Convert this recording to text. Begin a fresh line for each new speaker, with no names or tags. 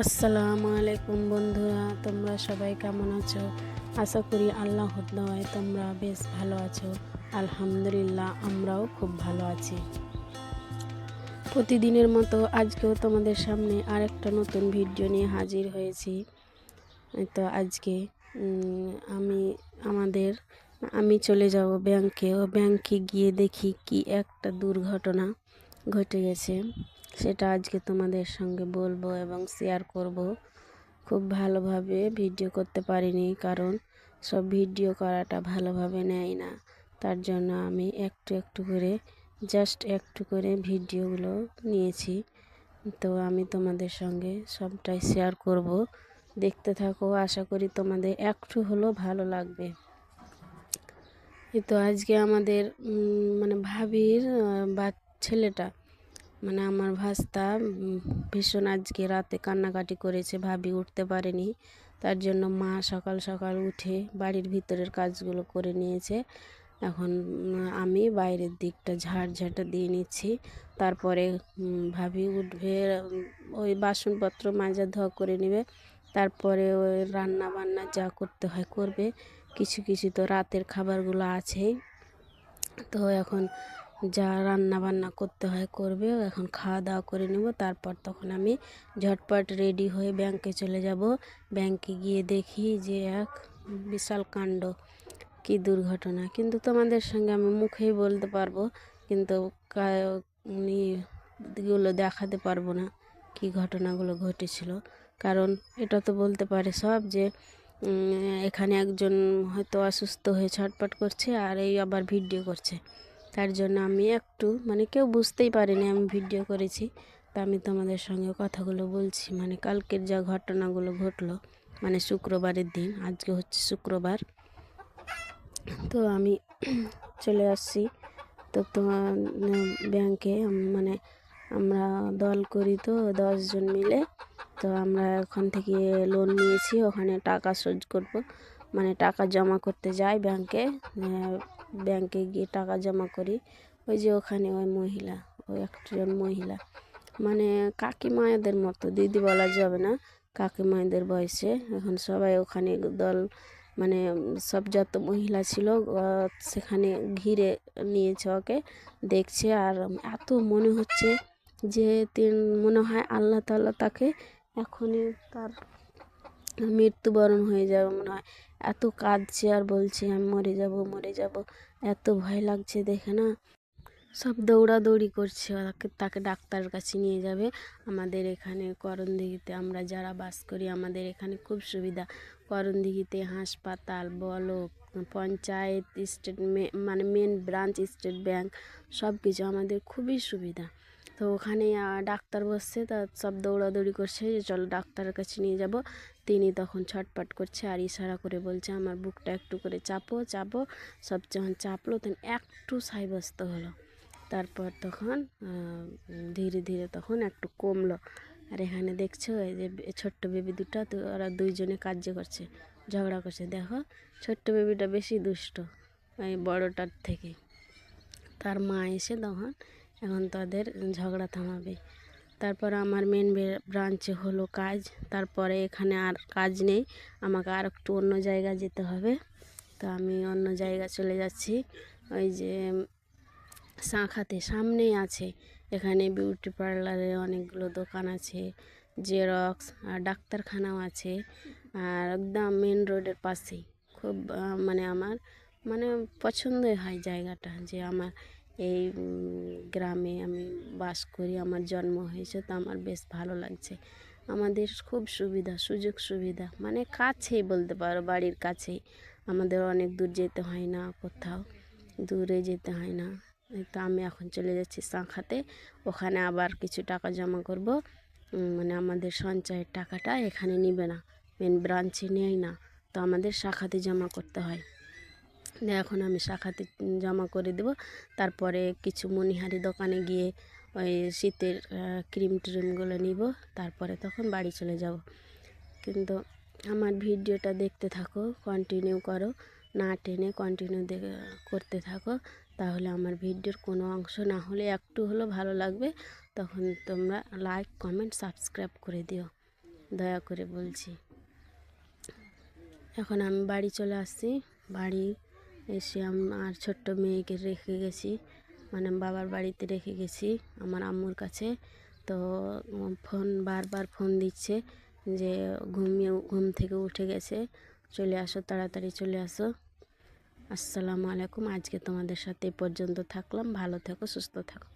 আসসালামু আলাইকুম বন্ধুরা, তোমরা সবাই কেমন আছো? আশা করি আল্লাহর দয়ায় তোমরা বেশ ভালো আছো। আলহামদুলিল্লাহ, আমরাও খুব ভালো আছি। প্রতিদিনের মতো আজকেও তোমাদের সামনে আরেকটা নতুন ভিডিও নিয়ে হাজির হয়েছি। তো আজকে আমি আমাদের আমি চলে যাব ব্যাংকে। ব্যাংকে গিয়ে দেখি কি একটা দুর্ঘটনা ঘটে গেছে, সেটা আজকে তোমাদের সঙ্গে বলবো এবং শেয়ার করব। খুব ভালোভাবে ভিডিও করতে পারিনি, কারণ সব ভিডিও করাটা ভালোভাবে নেয় না। তার জন্য আমি একটু একটু করে একটু করে ভিডিওগুলো নিয়েছি। তো আমি তোমাদের সঙ্গে সবটাই শেয়ার করব। দেখতে থাকো, আশা করি তোমাদের একটু হলেও ভালো লাগবে। তো আজকে আমাদের মানে ভাবির ছেলেটা, মানে আমার ভাস্তা ভীষণ আজকে রাতে কান্নাকাটি করেছে। ভাবি উঠতে পারেনি, তার জন্য মা সকাল সকাল উঠে বাড়ির ভিতরের কাজগুলো করে নিয়েছে। এখন আমি বাইরের দিকটা ঝাড়ঝাঁটা দিয়ে নিচ্ছি। তারপরে ভাবি উঠবে, ওই বাসনপত্র মাজা ধোয়া করে নেবে। তারপরে ওই রান্না বান্না যা করতে হয় করবে। কিছু কিছু তো রাতের খাবারগুলো আছেই। তো এখন যা রান্না বান্না করতে হয় করবে। এখন খাওয়া দাওয়া করে নেব, তারপর তখন আমি ঝটপট রেডি হয়ে ব্যাংকে চলে যাব। ব্যাংকে গিয়ে দেখি যে এক বিশাল কাণ্ড, কী দুর্ঘটনা। কিন্তু তোমাদের সঙ্গে আমি মুখেই বলতে পারবো, কিন্তু গুলো দেখাতে পারবো না কী ঘটনাগুলো ঘটেছিল। কারণ এটা তো বলতে পারে সব যে এখানে একজন হয়তো অসুস্থ হয়ে ছটপট করছে আর এই আবার ভিডিও করছে। তার জন্য আমি একটু কেউ বুঝতেই পারেনি আমি ভিডিও করেছি। তা আমি তোমাদের সঙ্গে কথাগুলো বলছি, কালকের যা ঘটনাগুলো ঘটলো, শুক্রবারের দিন, আজকে হচ্ছে শুক্রবার। তো আমি চলে আসছি। তো তোমার ব্যাংকে আমরা দল করি, তো 10 জন মিলে। তো আমরা ওখান থেকে লোন নিয়েছি, ওখানে টাকা শোধ করব, টাকা জমা করতে যাই ব্যাংকে। ব্যাংকে গিয়ে টাকা জমা করি। ওই যে ওখানে ওই মহিলা, ওই একজন মহিলা, কাকিমায়েদের মতো, দিদি বলা যাবে না, কাকিমায়েদের বয়সে। এখন সবাই ওখানে দল, সব যত মহিলা ছিল সেখানে ঘিরে নিয়েছে, ওকে দেখছে। আর এত মনে হচ্ছে যে মনে হয় আল্লাহ তাআলা তাকে এখনই তার মৃত্যুবরণ হয়ে যাবে মনে হয়। এত কাঁদছে আর বলছে আমি মরে যাব, মরে যাব। এত ভয় লাগছে দেখে না, সব দৌড়াদৌড়ি করছে তাকে ডাক্তারের কাছে নিয়ে যাবে। আমাদের এখানে করণদিঘিতে আমরা যারা বাস করি, আমাদের এখানে খুব সুবিধা। করণদিঘিতে হাসপাতাল বলো, panchayat, state main branch state bank, সব কিছু আমাদের খুবই সুবিধা। তো ওখানে ডাক্তার বসছে, তা সব দৌড়াদৌড়ি করছে যে চলো ডাক্তারের কাছে নিয়ে যাব। তিনি তখন ছটপট করছে আর ইশারা করে বলছে আমার বুকটা একটু করে চাপো চাপো। সব যখন চাপলো তখন একটু সাব্যস্ত হলো। তারপর তখন ধীরে ধীরে তখন একটু কমলো। আর এখানে দেখছো এই যে ছোট্ট বেবি দুটো, তো ওরা দুইজনে কাজ করছে, ঝগড়া করছে। দেখো ছোট্ট বেবিটা বেশি দুষ্ট এই বড়টার থেকে। তার মা এসে তখন এখন তাদের ঝগড়া থামাবে। তারপর আমার মেন ব্রাঞ্চে হলো কাজ, তারপরে এখানে আর কাজ নেই, আমাকে আর একটু অন্য জায়গায় যেতে হবে। তো আমি অন্য জায়গা চলে যাচ্ছি। ওই যে শাখাতে সামনেই আছে, এখানে বিউটি পার্লারের অনেকগুলো দোকান আছে, জেরক্স আর ডাক্তারখানাও আছে। আর একদম মেন রোডের পাশেই খুব আমার পছন্দই হয় জায়গাটা, যে আমার এই গ্রামে আমি বাস করি, আমার জন্ম হয়েছে, তো আমার বেশ ভালো লাগছে। আমাদের খুব সুবিধা, সুযোগ সুবিধা, কাছেই বলতে পারো, বাড়ির কাছেই। আমাদের অনেক দূর যেতে হয় না, কোথাও দূরে যেতে হয় না। তো আমি এখন চলে যাচ্ছি শাখাতে, ওখানে আবার কিছু টাকা জমা করব। আমাদের সঞ্চয়ের টাকাটা এখানে নেবে না, মেন ব্রাঞ্চে নেয় না, তো আমাদের শাখাতে জমা করতে হয়। এখন আমি শাখাতে জমা করে দেব। তারপরে কিছু মণিহারি দোকানে গিয়ে ওই শীতের ক্রিম ট্রিমগুলো নিব, তারপরে তখন বাড়ি চলে যাব। কিন্তু আমার ভিডিওটা দেখতে থাকো, কন্টিনিউ করো, না টেনে কন্টিনিউ করতে থাকো, তাহলে আমার ভিডিওর কোনো অংশ না হলে একটু হলেও ভালো লাগবে। তখন তোমরা লাইক কমেন্ট সাবস্ক্রাইব করে দিও। দয়া করে বলছি। এখন আমি বাড়ি চলে আসছি। বাড়ি এসে আমার ছোট্ট মেয়েকে রেখে গেছি, মানে বাবার বাড়িতে রেখে গেছি আমার আম্মুর কাছে। তো বারবার ফোন দিচ্ছে যে ঘুম থেকে উঠে গেছে, চলে আসো, তাড়াতাড়ি চলে আসো। আসসালামু আলাইকুম। আজকে তোমাদের সাথে এ পর্যন্ত থাকলাম। ভালো থেকো, সুস্থ থাকো।